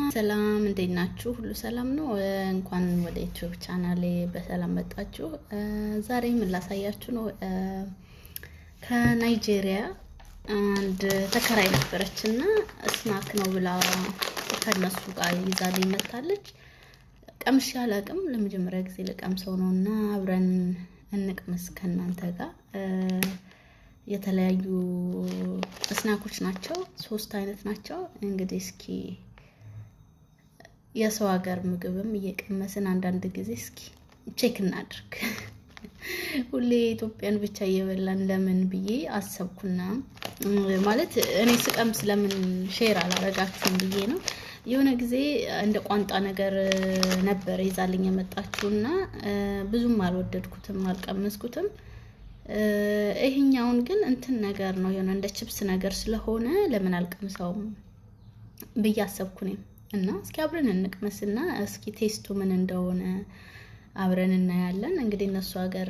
ሰላም እንዴት ናችሁ? ሁሉ ሰላም ነው? እንኳን ወደ ዩቲዩብ ቻናሌ በሰላም መጣችሁ። ዛሬ ምን ላሳያችሁ ነው? ከናይጄሪያ አንድ ተከራይ ነበረችና ስናክ ነው ብላ ከነሱ ጋር ይዛልኝ መጣለች። ቀምሼ አላውቅም፣ ለመጀመሪያ ጊዜ ልቀምሰው ነውና አብረን እንቅመስ ከናንተ ጋር። የተለያዩ ስናኮች ናቸው፣ 3 አይነት ናቸው። እንግዲህ እስኪ የሰው ሀገር ምግብም እየቀመስን አንዳንድ ጊዜ እስኪ ቼክ እናድርግ። ሁሌ ኢትዮጵያን ብቻ እየበላን ለምን ብዬ አሰብኩና ማለት እኔ ስቀምስ ለምን ሼር አላረጋችሁም ብዬ ነው። የሆነ ጊዜ እንደ ቋንጣ ነገር ነበር ይዛልኝ የመጣችውና ብዙም አልወደድኩትም፣ አልቀመስኩትም። ይሄኛውን ግን እንትን ነገር ነው የሆነ እንደ ቺፕስ ነገር ስለሆነ ለምን አልቀምሰውም ብዬ አሰብኩኝ። እና እስኪ አብረን እንቅመስና እስኪ ቴስቱ ምን እንደሆነ አብረን እናያለን። እንግዲህ እነሱ ሀገር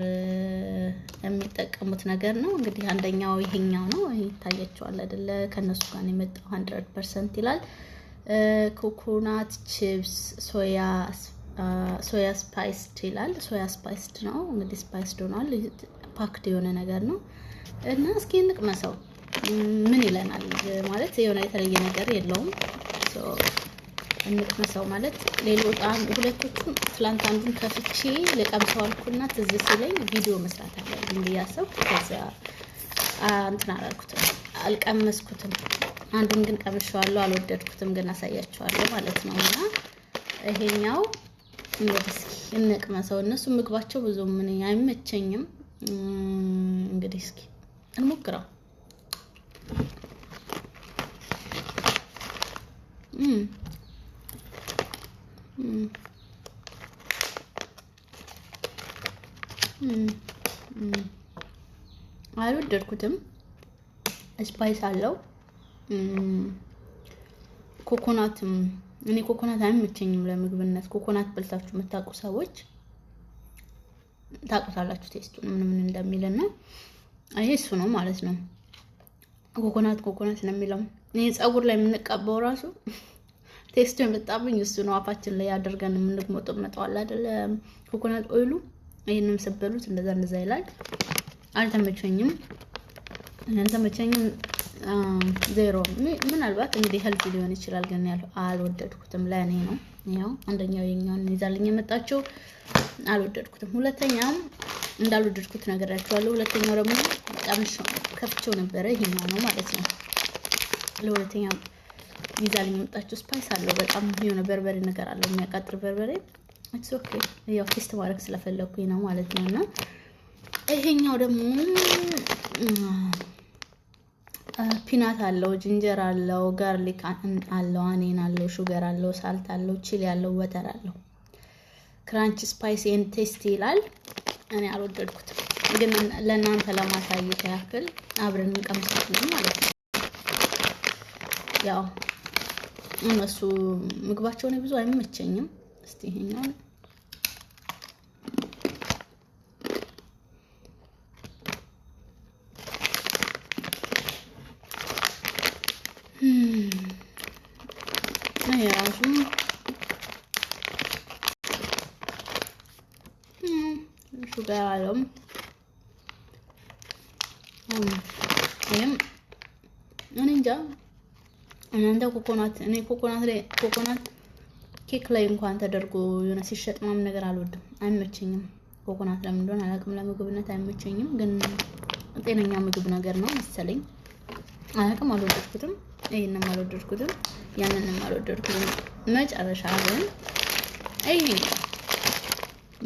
የሚጠቀሙት ነገር ነው። እንግዲህ አንደኛው ይሄኛው ነው፣ ይታያችኋል አይደለ? ከነሱ ጋር ነው የመጣው 100% ይላል። ኮኮናት ቺፕስ ሶያ ስፓይስድ ይላል። ሶያ ስፓይስድ ነው እንግዲህ፣ ስፓይስድ ሆኗል፣ ፓክድ የሆነ ነገር ነው። እና እስኪ እንቅመሰው ምን ይለናል። ማለት የሆነ የተለየ ነገር የለውም። እንቅመሰው ማለት ሌሎች ሁለቶቹን ትላንት አንዱን ከፍቼ ልቀምሰው አልኩና ትዝ ሲለኝ ቪዲዮ መስራት አለብኝ ብዬ አሰብኩ። ከዛ እንትን አላልኩትም፣ አልቀመስኩትም። አንዱን ግን ቀምሼዋለሁ፣ አልወደድኩትም፣ ግን አሳያችኋለሁ ማለት ነው። እና ይሄኛው እንግዲህ እስኪ እንቅመሰው። እነሱ ምግባቸው ብዙም ምን አይመቸኝም። እንግዲህ እስኪ እንሞክረው። አልወደድኩትም። ስፓይስ አለው። ኮኮናትም እኔ ኮኮናት አይመቸኝም ለምግብነት። ኮኮናት በልታችሁ የምታውቁ ሰዎች ታውቁታላችሁ ቴስቱን ምን እንደሚልና ይሄ እሱ ነው ማለት ነው። ኮኮናት ነው የሚለው። እኔ ፀጉር ላይ የምንቀባው ራሱ ቴስቱ የመጣብኝ እሱ ነው። አፋችን ላይ አድርገን የምንቆመጠው አይደለ? ኮኮናት ኦይሉ ይሄንን ሰበሉት እንደዛ ይላል። አልተመቸኝም። ዜሮ። ምናልባት እንግዲህ ሄልዚ ሊሆን ይችላል፣ ግን አልወደድኩትም። ለኔ ነው ያው አንደኛው የኛውን ይዛልኝ የመጣችው አልወደድኩትም። ሁለተኛው እንዳልወደድኩት ነገራችኋለሁ። ሁለተኛው ደግሞ ከፍቼው ነበረ። ይሄኛው ነው ማለት ነው። ለሁለተኛው ይዛልኝ የመጣችው ስፓይስ አለው በጣም የሆነ በርበሬ ነገር አለው፣ የሚያቃጥል በርበሬ። ኢትስ ኦኬ፣ ያው ቴስት ማድረግ ስለፈለኩኝ ነው ማለት ነው። እና ይሄኛው ደግሞ ፒናት አለው፣ ጂንጀር አለው፣ ጋርሊክ አለው፣ አኔን አለው፣ ሹገር አለው፣ ሳልት አለው፣ ቺሊ አለው፣ ወተር አለው። ክራንች ስፓይሲ ኤንድ ቴስቲ ይላል። እኔ አልወደድኩትም፣ ግን ለእናንተ ለማሳየት ያክል አብረን እንቀምሳለን ማለት ነው። ያው እነሱ ምግባቸው ነው ብዙ አይመቸኝም። እስቲ ይሄኛው ያሱ ሹገር አለው። እኔ እንጃ እናንተ ኮኮናት ኬክ ላይ እንኳን ተደርጎ የሆነ ሲሸጥ ምናምን ነገር አልወድም፣ አይመቸኝም። ኮኮናት ለምን እንደሆነ አላውቅም፣ ለምግብነት አይመቸኝም። ግን ጤነኛ ምግብ ነገር ነው መሰለኝ፣ አላውቅም። አልወደድኩትም፣ ይሄንንም አልወደድኩትም፣ ያንንም አልወደድኩትም። መጨረሻ ግን ይሄኛው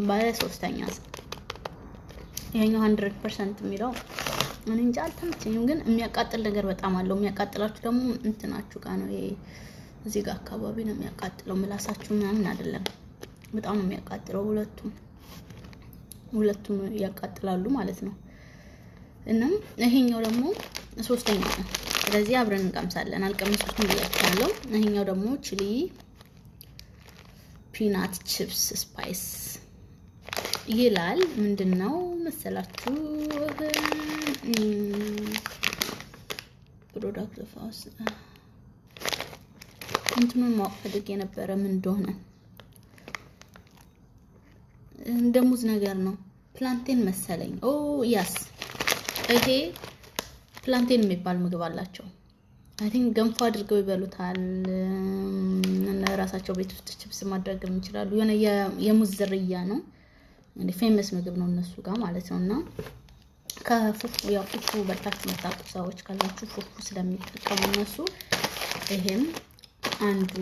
ባለ 3ኛ ይሄኛው 100% የሚለው እኔ እንጃ አልተመቸኝም። ግን የሚያቃጥል ነገር በጣም አለው። የሚያቃጥላችሁ ደግሞ እንትናችሁ ጋር ነው፣ ይሄ እዚህ ጋር አካባቢ ነው የሚያቃጥለው፣ ምላሳችሁ ምናምን አይደለም። በጣም ነው የሚያቃጥለው። ሁለቱም ያቃጥላሉ ማለት ነው። እና ይሄኛው ደግሞ 3ኛ ነው። ስለዚህ አብረን እንቀምሳለን። አልቀምሱትም ብያችኋለሁ። ይሄኛው ደግሞ ቺሊ ፒናት ቺፕስ ስፓይስ ይላል። ምንድነው መሰላችሁ? ፕሮዳክት ፋስ እንትኑን ማወቅ ፈልጌ ነበረ ምን እንደሆነ እንደ ሙዝ ነገር ነው ፕላንቴን መሰለኝ ኦ ያስ ይሄ ፕላንቴን የሚባል ምግብ አላቸው አይ ቲንክ ገንፎ አድርገው ይበሉታል እና ራሳቸው ቤት ውስጥ ቺፕስ ማድረግ ይችላሉ የሆነ የሙዝ ዝርያ ነው እንደ ፌመስ ምግብ ነው እነሱ ጋር ማለት ነውና ከፉፉ ያው ፉፉ በርካታ መጣጡ ሰዎች ካላችሁ ፉፉ ስለሚጠቀሙ እነሱ ይሄም አንዱ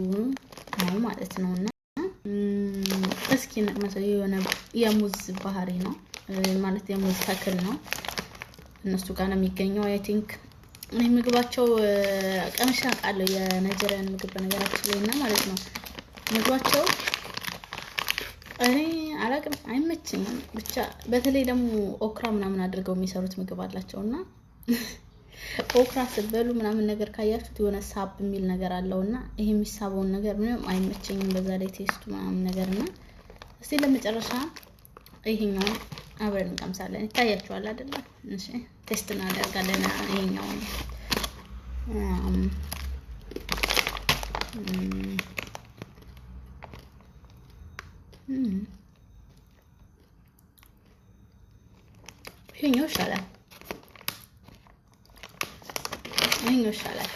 ነው ማለት ነውና እስኪ ነቅመሰው የሆነ የሙዝ ባህሪ ነው ማለት የሙዝ ተክል ነው እነሱ ጋር ነው የሚገኘው አይ ቲንክ እኔ ምግባቸው ቀምሻ ቃለው የናይጄሪያን ምግብ በነገራችን ላይና ማለት ነው ምግባቸው እኔ አላቅም አይመችኝም ብቻ በተለይ ደግሞ ኦክራ ምናምን አድርገው የሚሰሩት ምግብ አላቸውና ኦክራ ስበሉ ምናምን ነገር ካያችሁት የሆነ ሳብ የሚል ነገር አለውና ይሄ የሚሳበውን ነገር ምንም አይመቸኝም በዛ ላይ ቴስቱ ምናምን ነገርና እስቲ ለመጨረሻ ይሄኛው አብረን እንቀምሳለን ይታያችኋል አይደል እሺ ቴስት እናደርጋለን ይሄኛው ይሄኛው ይሻላል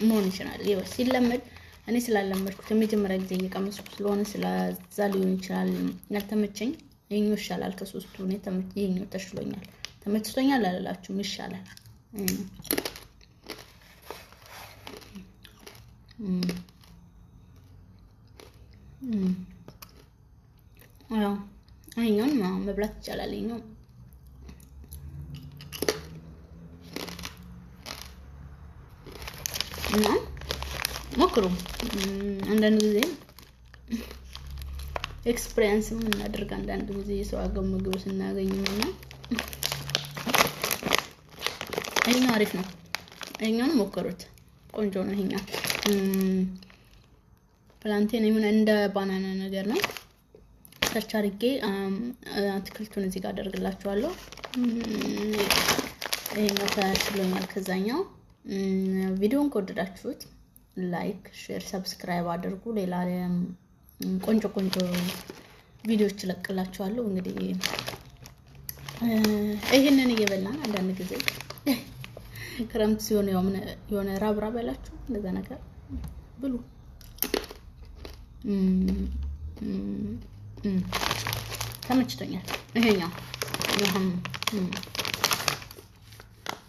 ሞን ይችላል ይወስ ሲለመድ እኔ ስላለመድኩት የመጀመሪያ ጊዜ እየቀመስኩ ስለሆነ ስለዛ ሊሆን ይችላል ያልተመቸኝ ይሄኛው ይሻላል ከሶስቱ እኔ ይሄኛው ተመችቶኛል አላላችሁም ይሻላል አዎ አይኛውን መብላት ይቻላል ይሄኛው እና ሞክሩ አንዳንድ ጊዜ ኤክስፒሪየንስ ምን እናደርግ አንዳንድ ጊዜ ሰው አገም ምግብ ስናገኝና አይኛው አሪፍ ነው አይኛውን ሞክሩት ቆንጆ ነው ይሄኛው ፕላንቴን ምን እንደ ባናና ነገር ነው ሰርች አድርጌ አትክልቱን እዚህ ጋር አደርግላችኋለሁ ይሄኛው ተሽሎኛል ከዛኛው ቪዲዮን ከወደዳችሁት ላይክ ሼር ሰብስክራይብ አድርጉ ሌላ ቆንጆ ቪዲዮዎች ለቅላችኋለሁ እንግዲህ ይሄንን እየበላን አንዳንድ ጊዜ ክረምት ሲሆን የሆነ ራብራብ ያላችሁ እንደዛ ነገር ብሉ ተመችቶኛል ይሄኛው